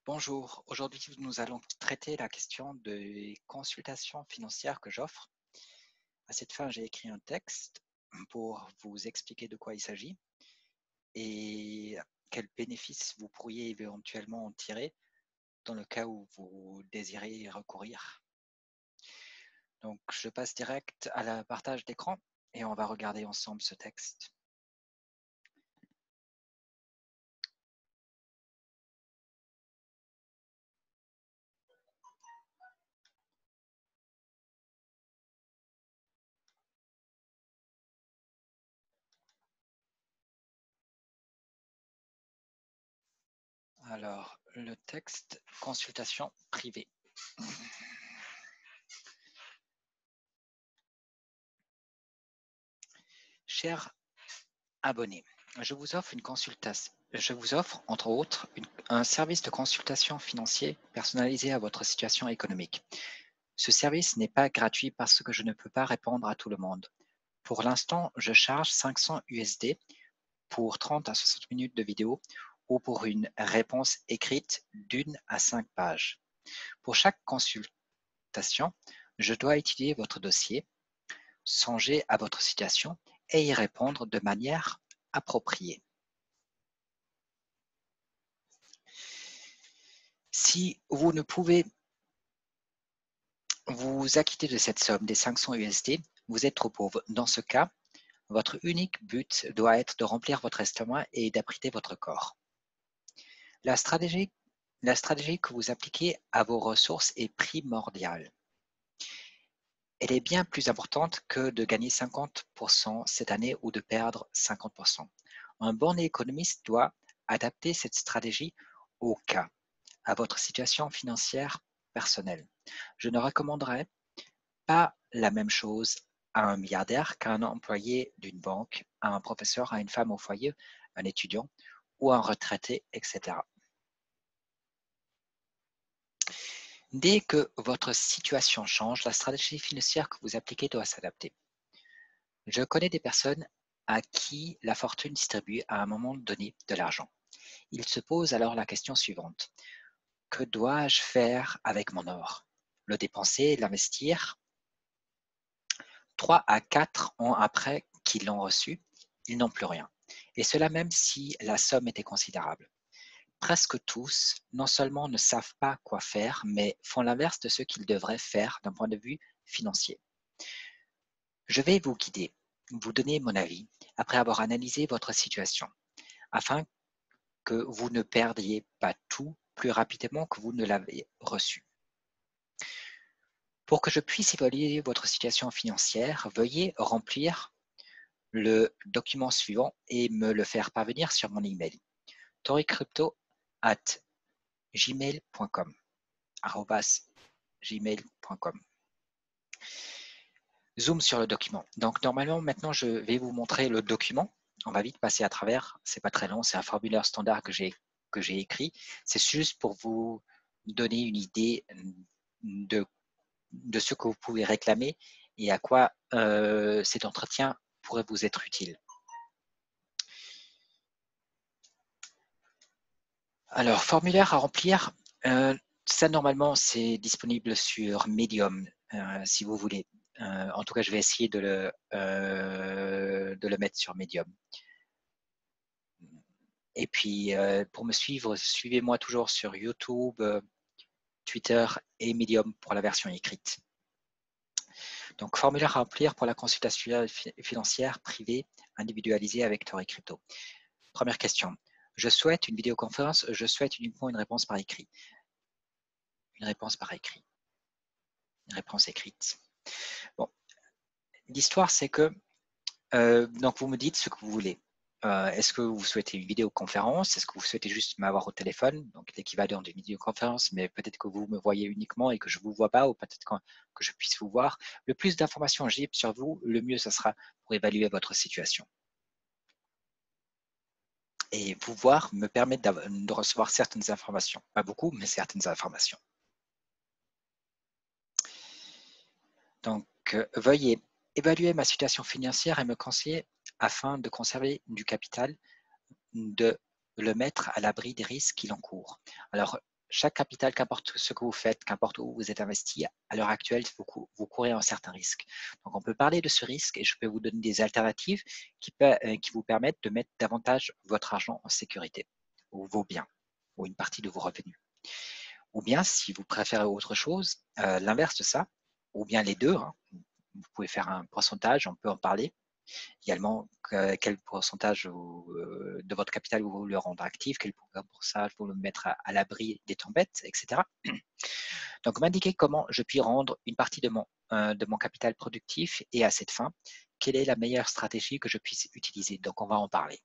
Bonjour, aujourd'hui nous allons traiter la question des consultations financières que j'offre. À cette fin, j'ai écrit un texte pour vous expliquer de quoi il s'agit et quels bénéfices vous pourriez éventuellement en tirer dans le cas où vous désirez y recourir. Donc, je passe direct à la partage d'écran et on va regarder ensemble ce texte. Alors, le texte consultation privée. Chers abonnés, je vous offre entre autres un service de consultation financier personnalisé à votre situation économique. Ce service n'est pas gratuit parce que je ne peux pas répondre à tout le monde. Pour l'instant, je charge 500 USD pour 30 à 60 minutes de vidéo ou pour une réponse écrite d'1 à 5 pages. Pour chaque consultation, je dois étudier votre dossier, songer à votre situation et y répondre de manière appropriée. Si vous ne pouvez vous acquitter de cette somme des 500 USD, vous êtes trop pauvre. Dans ce cas, votre unique but doit être de remplir votre estomac et d'abriter votre corps. La stratégie que vous appliquez à vos ressources est primordiale. Elle est bien plus importante que de gagner 50% cette année ou de perdre 50%. Un bon économiste doit adapter cette stratégie au cas, à votre situation financière personnelle. Je ne recommanderais pas la même chose à un milliardaire qu'à un employé d'une banque, à un professeur, à une femme au foyer, un étudiant ou un retraité, etc. Dès que votre situation change, la stratégie financière que vous appliquez doit s'adapter. Je connais des personnes à qui la fortune distribue à un moment donné de l'argent. Ils se posent alors la question suivante. Que dois-je faire avec mon or? Le dépenser, l'investir? 3 à 4 ans après qu'ils l'ont reçu, ils n'ont plus rien. Et cela même si la somme était considérable. Presque tous, non seulement ne savent pas quoi faire, mais font l'inverse de ce qu'ils devraient faire d'un point de vue financier. Je vais vous guider, vous donner mon avis, après avoir analysé votre situation, afin que vous ne perdiez pas tout plus rapidement que vous ne l'avez reçu. Pour que je puisse évaluer votre situation financière, veuillez remplir le document suivant et me le faire parvenir sur mon email. toricrypto@gmail.com @gmail.com. Zoom sur le document. Donc normalement maintenant je vais vous montrer le document. On va vite passer à travers. C'est pas très long. C'est un formulaire standard que j'ai écrit. C'est juste pour vous donner une idée de ce que vous pouvez réclamer et à quoi cet entretien pourrait vous être utile. Alors, formulaire à remplir, ça normalement c'est disponible sur Medium si vous voulez. En tout cas, je vais essayer de le mettre sur Medium. Et puis, pour me suivre, suivez-moi toujours sur YouTube, Twitter et Medium pour la version écrite. Donc, formulaire à remplir pour la consultation financière privée individualisée avec ToriCrypto. Première question. Je souhaite une vidéoconférence, je souhaite uniquement une réponse par écrit. Une réponse par écrit. Une réponse écrite. Bon, l'histoire c'est que donc vous me dites ce que vous voulez. Est-ce que vous souhaitez une vidéoconférence? Est-ce que vous souhaitez juste m'avoir au téléphone? Donc l'équivalent d'une vidéoconférence, mais peut-être que vous me voyez uniquement et que je ne vous vois pas, ou peut-être que je puisse vous voir. Le plus d'informations j'ai sur vous, le mieux ce sera pour évaluer votre situation. Et vous voir me permet de recevoir certaines informations. Pas beaucoup, mais certaines informations. Donc, veuillez évaluer ma situation financière et me conseiller afin de conserver du capital, de le mettre à l'abri des risques qu'il encourt. Alors, chaque capital, qu'importe ce que vous faites, qu'importe où vous êtes investi, à l'heure actuelle, vous courez un certain risque. Donc, on peut parler de ce risque et je peux vous donner des alternatives qui vous permettent de mettre davantage votre argent en sécurité, ou vos biens, ou une partie de vos revenus. Ou bien, si vous préférez autre chose, l'inverse de ça, ou bien les deux, hein, vous pouvez faire un pourcentage, on peut en parler. Également, quel pourcentage de votre capital vous voulez le rendre actif, quel pourcentage vous le mettre à l'abri des tempêtes, etc. Donc, m'indiquer comment je puis rendre une partie de mon capital productif et à cette fin, quelle est la meilleure stratégie que je puisse utiliser. Donc, on va en parler.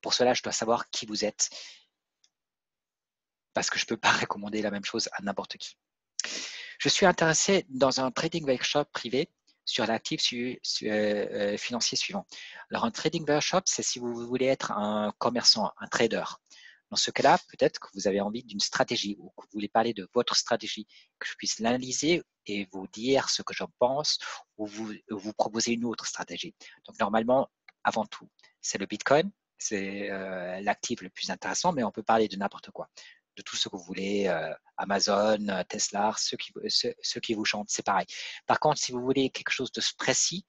Pour cela, je dois savoir qui vous êtes parce que je ne peux pas recommander la même chose à n'importe qui. Je suis intéressé dans un trading workshop privé sur l'actif financier suivant. Alors, un trading workshop, c'est si vous voulez être un commerçant, un trader. Dans ce cas-là, peut-être que vous avez envie d'une stratégie ou que vous voulez parler de votre stratégie, que je puisse l'analyser et vous dire ce que j'en pense ou vous proposer une autre stratégie. Donc, normalement, avant tout, c'est le Bitcoin, c'est l'actif le plus intéressant, mais on peut parler de n'importe quoi, de tout ce que vous voulez, Amazon, Tesla, ceux qui vous chantent, c'est pareil. Par contre, si vous voulez quelque chose de précis,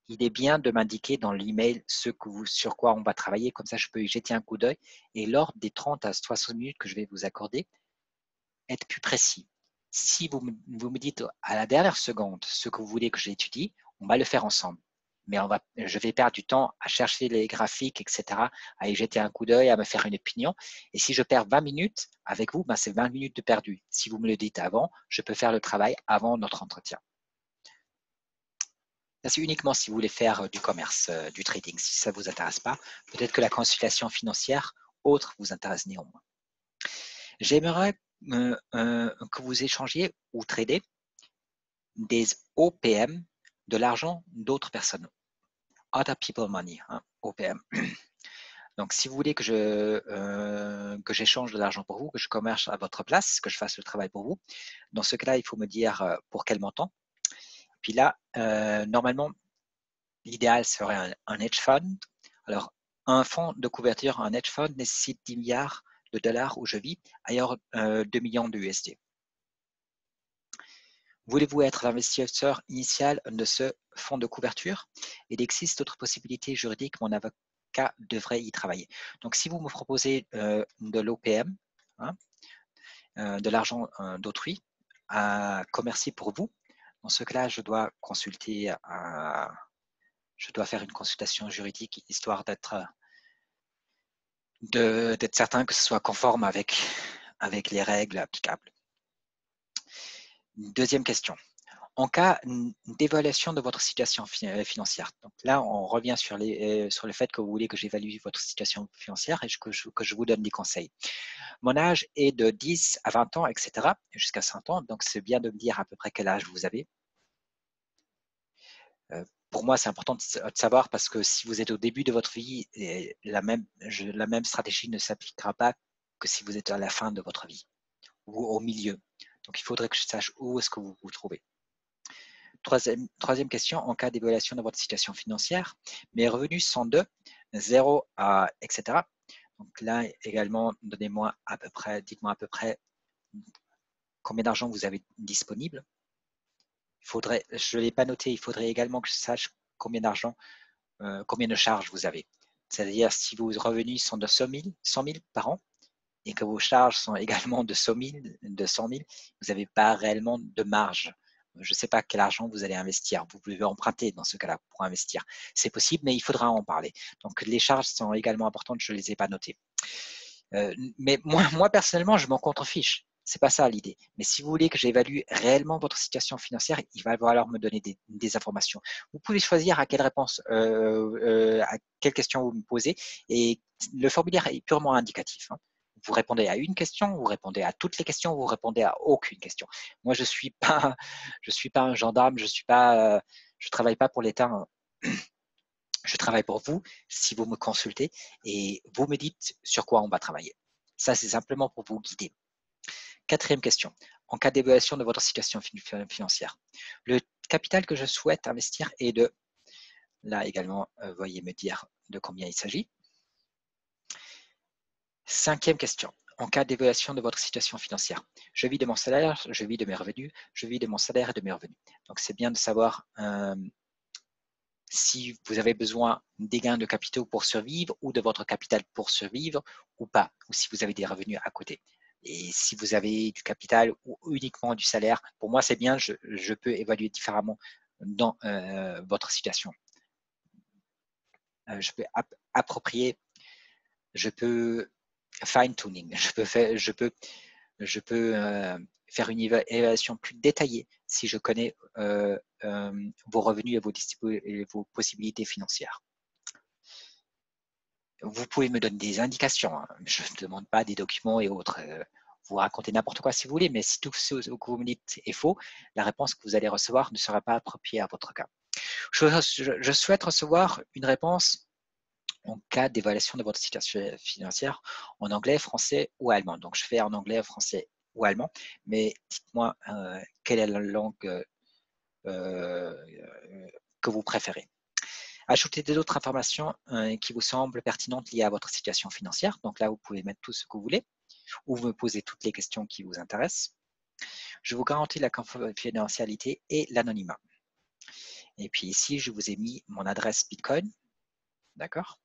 il est bien de m'indiquer dans l'email sur quoi on va travailler, comme ça je peux y jeter un coup d'œil et lors des 30 à 60 minutes que je vais vous accorder, être plus précis. Si vous me dites à la dernière seconde ce que vous voulez que j'étudie, on va le faire ensemble. Mais je vais perdre du temps à chercher les graphiques, etc., à y jeter un coup d'œil, à me faire une opinion. Et si je perds 20 minutes avec vous, ben c'est 20 minutes de perdu. Si vous me le dites avant, je peux faire le travail avant notre entretien. Ça, c'est uniquement si vous voulez faire du commerce, du trading. Si ça ne vous intéresse pas, peut-être que la consultation financière autre vous intéresse néanmoins. J'aimerais que vous échangiez ou tradez des OPM, de l'argent d'autres personnes. Other people money, hein, OPM. Donc, si vous voulez que j'échange de l'argent pour vous, que je commerce à votre place, que je fasse le travail pour vous, dans ce cas-là, il faut me dire pour quel montant. Puis là, normalement, l'idéal serait un hedge fund. Alors, un fonds de couverture, un hedge fund nécessite 10 milliards de dollars où je vis, ailleurs 2 millions de USD. Voulez-vous être l'investisseur initial de ce fonds de couverture? Il existe d'autres possibilités juridiques, mon avocat devrait y travailler. Donc, si vous me proposez de l'OPM, hein, de l'argent d'autrui à commercer pour vous, dans ce cas-là, je dois faire une consultation juridique histoire d'être certain que ce soit conforme avec les règles applicables. Deuxième question. En cas d'évaluation de votre situation financière, donc là, on revient sur le fait que vous voulez que j'évalue votre situation financière et que je vous donne des conseils. Mon âge est de 10 à 20 ans, etc., jusqu'à 100 ans, donc c'est bien de me dire à peu près quel âge vous avez. Pour moi, c'est important de savoir parce que si vous êtes au début de votre vie, la même stratégie ne s'appliquera pas que si vous êtes à la fin de votre vie ou au milieu. Donc, il faudrait que je sache où est-ce que vous vous trouvez. Troisième question, en cas d'évaluation de votre situation financière, mes revenus sont de 0 à etc. Donc là également, dites-moi à peu près combien d'argent vous avez disponible. Je ne l'ai pas noté, il faudrait également que je sache combien d'argent, combien de charges vous avez. C'est-à-dire si vos revenus sont de 100 000 par an et que vos charges sont également de 100 000, vous n'avez pas réellement de marge. Je ne sais pas quel argent vous allez investir. Vous pouvez emprunter dans ce cas-là pour investir. C'est possible, mais il faudra en parler. Donc, les charges sont également importantes. Je ne les ai pas notées. Mais moi, personnellement, je m'en contrefiche. C'est pas ça l'idée. Mais si vous voulez que j'évalue réellement votre situation financière, il va falloir me donner des informations. Vous pouvez choisir à quelle question vous me posez et le formulaire est purement indicatif. Hein. Vous répondez à une question, vous répondez à toutes les questions, vous répondez à aucune question. Moi, je suis pas un gendarme, je travaille pas pour l'État. Je travaille pour vous si vous me consultez et vous me dites sur quoi on va travailler. Ça, c'est simplement pour vous guider. Quatrième question. En cas d'évaluation de votre situation financière, le capital que je souhaite investir est de, là également, veuillez me dire de combien il s'agit. Cinquième question. en cas d'évaluation de votre situation financière. Je vis de mon salaire, je vis de mes revenus, je vis de mon salaire et de mes revenus. Donc, c'est bien de savoir si vous avez besoin des gains de capitaux pour survivre ou de votre capital pour survivre ou pas, ou si vous avez des revenus à côté. Et si vous avez du capital ou uniquement du salaire, pour moi, c'est bien, je peux évaluer différemment dans votre situation. Je peux approprier, je peux fine-tuning, je peux faire une évaluation plus détaillée si je connais vos revenus et vos possibilités financières. Vous pouvez me donner des indications, hein. Je ne demande pas des documents et autres. Vous racontez n'importe quoi si vous voulez, mais si tout ce que vous me dites est faux, la réponse que vous allez recevoir ne sera pas appropriée à votre cas. Je souhaite recevoir une réponse en cas d'évaluation de votre situation financière en anglais, français ou allemand. Donc, je fais en anglais, français ou allemand, mais dites-moi quelle est la langue que vous préférez. Ajoutez d'autres informations qui vous semblent pertinentes liées à votre situation financière. Donc là, vous pouvez mettre tout ce que vous voulez ou me poser toutes les questions qui vous intéressent. Je vous garantis la confidentialité et l'anonymat. Et puis ici, je vous ai mis mon adresse Bitcoin, d'accord,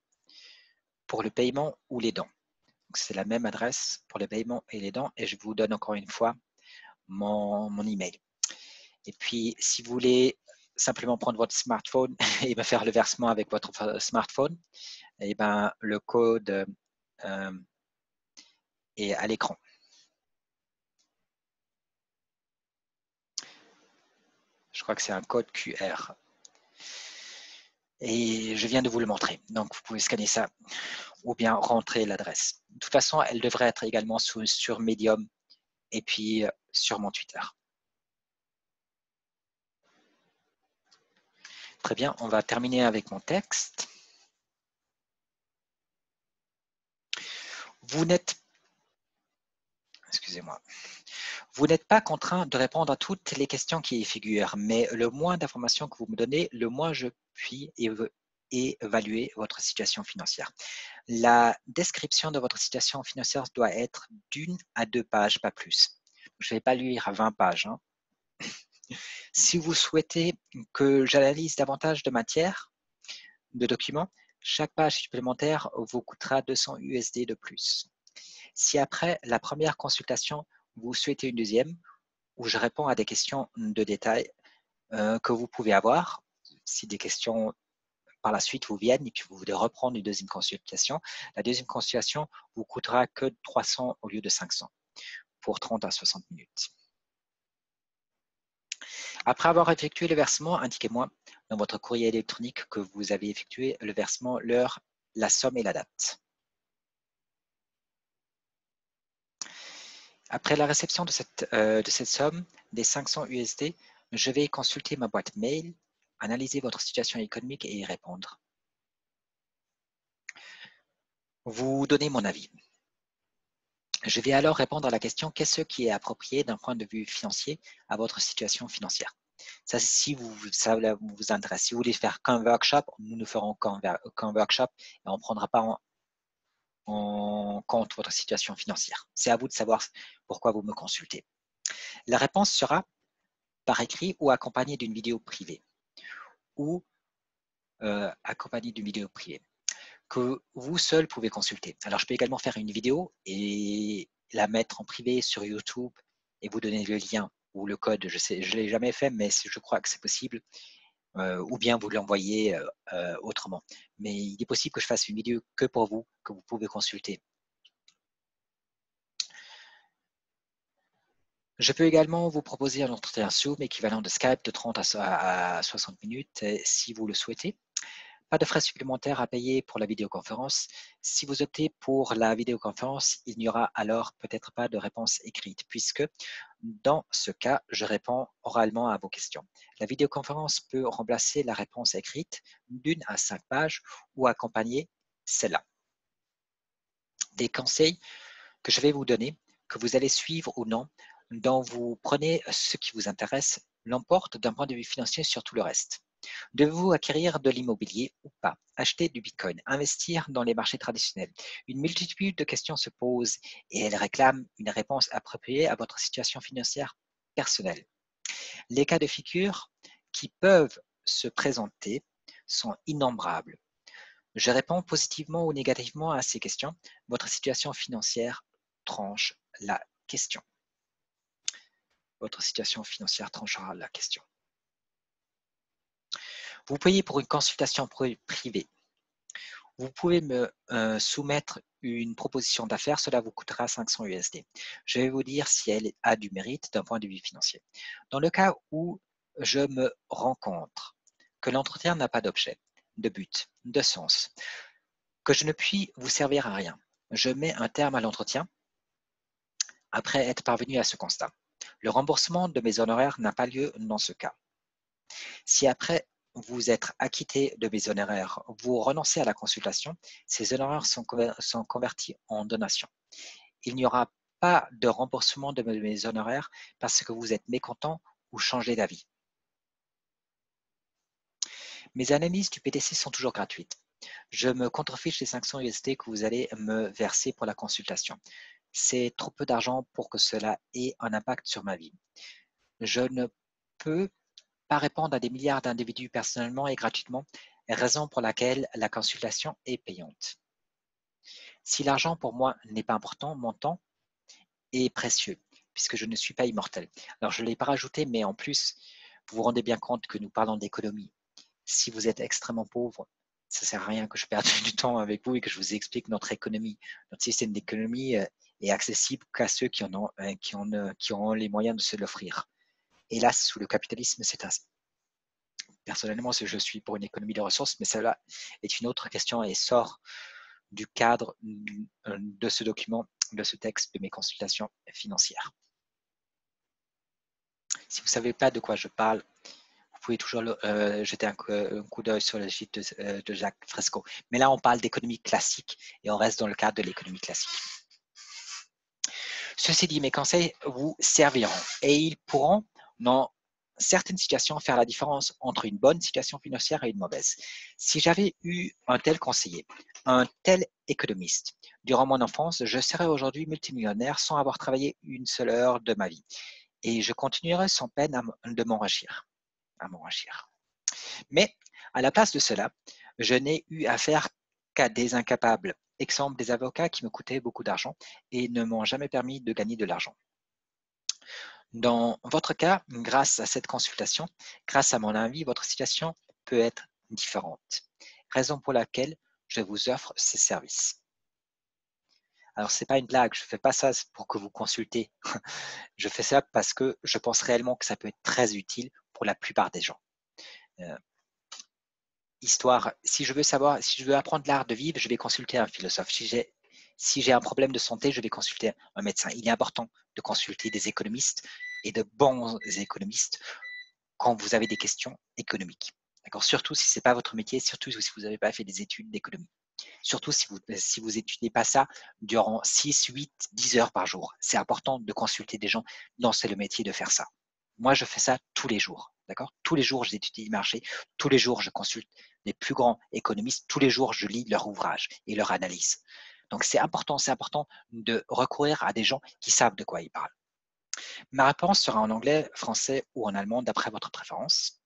pour le paiement ou les dons. C'est la même adresse pour le paiement et les dons. Et je vous donne encore une fois mon email. Et puis, si vous voulez simplement prendre votre smartphone et me faire le versement avec votre smartphone, et ben, le code est à l'écran. Je crois que c'est un code QR. Et je viens de vous le montrer. Donc, vous pouvez scanner ça ou bien rentrer l'adresse. De toute façon, elle devrait être également sur Medium et puis sur mon Twitter. Très bien, on va terminer avec mon texte. Vous n'êtes pas contraint de répondre à toutes les questions qui y figurent, mais le moins d'informations que vous me donnez, le moins je puis évaluer votre situation financière. La description de votre situation financière doit être d'1 à 2 pages, pas plus. Je ne vais pas lire 20 pages. Hein. Si vous souhaitez que j'analyse davantage de matière, de documents, chaque page supplémentaire vous coûtera 200 USD de plus. Si après la première consultation, vous souhaitez une deuxième, où je réponds à des questions de détail que vous pouvez avoir, si des questions par la suite vous viennent et puis vous voulez reprendre une deuxième consultation, la deuxième consultation vous coûtera que 300 au lieu de 500 pour 30 à 60 minutes. Après avoir effectué le versement, indiquez-moi dans votre courrier électronique que vous avez effectué le versement, l'heure, la somme et la date. Après la réception de cette somme, des 500 USD, je vais consulter ma boîte mail, analyser votre situation économique et y répondre. Vous donnez mon avis. Je vais alors répondre à la question « Qu'est-ce qui est approprié d'un point de vue financier à votre situation financière ?» Ça, si ça vous intéresse. Si vous voulez faire qu'un workshop, nous ne ferons qu'un workshop et on ne prendra pas en compte votre situation financière. C'est à vous de savoir pourquoi vous me consultez. La réponse sera par écrit ou accompagnée d'une vidéo privée. Que vous seul pouvez consulter. Alors, je peux également faire une vidéo et la mettre en privé sur YouTube et vous donner le lien ou le code. Je ne l'ai jamais fait, mais je crois que c'est possible. Ou bien vous l'envoyez autrement. Mais il est possible que je fasse une vidéo que pour vous, que vous pouvez consulter. Je peux également vous proposer un entretien Zoom équivalent de Skype de 30 à 60 minutes si vous le souhaitez. Pas de frais supplémentaires à payer pour la vidéoconférence. Si vous optez pour la vidéoconférence, il n'y aura alors peut-être pas de réponse écrite, puisque dans ce cas, je réponds oralement à vos questions. La vidéoconférence peut remplacer la réponse écrite d'1 à 5 pages ou accompagner celle-là. Des conseils que je vais vous donner, que vous allez suivre ou non, dont vous prenez ce qui vous intéresse, l'emporte d'un point de vue financier sur tout le reste. Devez-vous acquérir de l'immobilier ou pas? Acheter du Bitcoin? Investir dans les marchés traditionnels? Une multitude de questions se posent et elles réclament une réponse appropriée à votre situation financière personnelle. Les cas de figure qui peuvent se présenter sont innombrables. Je réponds positivement ou négativement à ces questions. Votre situation financière tranche la question. Votre situation financière tranchera la question. Vous payez pour une consultation privée. Vous pouvez me soumettre une proposition d'affaires, cela vous coûtera 500 USD. Je vais vous dire si elle a du mérite d'un point de vue financier. Dans le cas où je me rends compte que l'entretien n'a pas d'objet, de but, de sens, que je ne puis vous servir à rien, je mets un terme à l'entretien après être parvenu à ce constat. Le remboursement de mes honoraires n'a pas lieu dans ce cas. Si après vous êtes acquitté de mes honoraires, vous renoncez à la consultation, ces honoraires sont convertis en donation. Il n'y aura pas de remboursement de mes honoraires parce que vous êtes mécontent ou changez d'avis. Mes analyses du PTC sont toujours gratuites. Je me contrefiche des 500 USD que vous allez me verser pour la consultation. C'est trop peu d'argent pour que cela ait un impact sur ma vie. Je ne peux pas répondre à des milliards d'individus personnellement et gratuitement, raison pour laquelle la consultation est payante. Si l'argent pour moi n'est pas important, mon temps est précieux, puisque je ne suis pas immortel. Alors je ne l'ai pas rajouté, mais en plus, vous vous rendez bien compte que nous parlons d'économie. Si vous êtes extrêmement pauvre, ça ne sert à rien que je perde du temps avec vous et que je vous explique notre économie. Notre système d'économie est accessible qu'à ceux qui ont les moyens de se l'offrir. Hélas, sous le capitalisme, c'est ainsi. Personnellement, je suis pour une économie de ressources, mais cela est une autre question et sort du cadre de ce document, de ce texte, de mes consultations financières. Si vous ne savez pas de quoi je parle, vous pouvez toujours jeter un coup d'œil sur le site de Jacques Fresco. Mais là, on parle d'économie classique et on reste dans le cadre de l'économie classique. Ceci dit, mes conseils vous serviront et ils pourront, dans certaines situations, faire la différence entre une bonne situation financière et une mauvaise. Si j'avais eu un tel conseiller, un tel économiste, durant mon enfance, je serais aujourd'hui multimillionnaire sans avoir travaillé une seule heure de ma vie. Et je continuerai sans peine de m'enrichir. Mais à la place de cela, je n'ai eu affaire qu'à des incapables, exemple des avocats qui me coûtaient beaucoup d'argent et ne m'ont jamais permis de gagner de l'argent. Dans votre cas, grâce à cette consultation, grâce à mon avis, votre situation peut être différente. Raison pour laquelle je vous offre ces services. Alors, ce n'est pas une blague, je ne fais pas ça pour que vous consultez. Je fais ça parce que je pense réellement que ça peut être très utile pour la plupart des gens. Si je veux apprendre l'art de vivre, je vais consulter un philosophe. Si j'ai un problème de santé, je vais consulter un médecin. Il est important de consulter des économistes et de bons économistes quand vous avez des questions économiques. D'accord? Surtout si ce n'est pas votre métier, surtout si vous n'avez pas fait des études d'économie. Surtout si vous n'étudiez pas ça durant 6, 8, 10 heures par jour. C'est important de consulter des gens dont c'est le métier de faire ça. Moi, je fais ça tous les jours. D'accord? Tous les jours, j'étudie les marchés. Tous les jours, je consulte les plus grands économistes. Tous les jours, je lis leurs ouvrages et leurs analyses. Donc, c'est important de recourir à des gens qui savent de quoi ils parlent. Ma réponse sera en anglais, français ou en allemand, d'après votre préférence.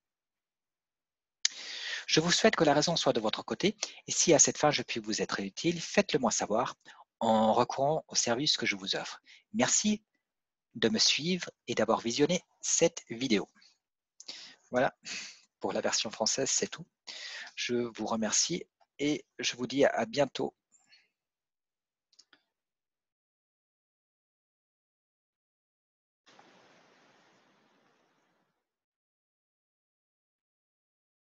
Je vous souhaite que la raison soit de votre côté et si à cette fin je puis vous être utile, faites-le moi savoir en recourant au service que je vous offre. Merci de me suivre et d'avoir visionné cette vidéo. Voilà, pour la version française, c'est tout. Je vous remercie et je vous dis à bientôt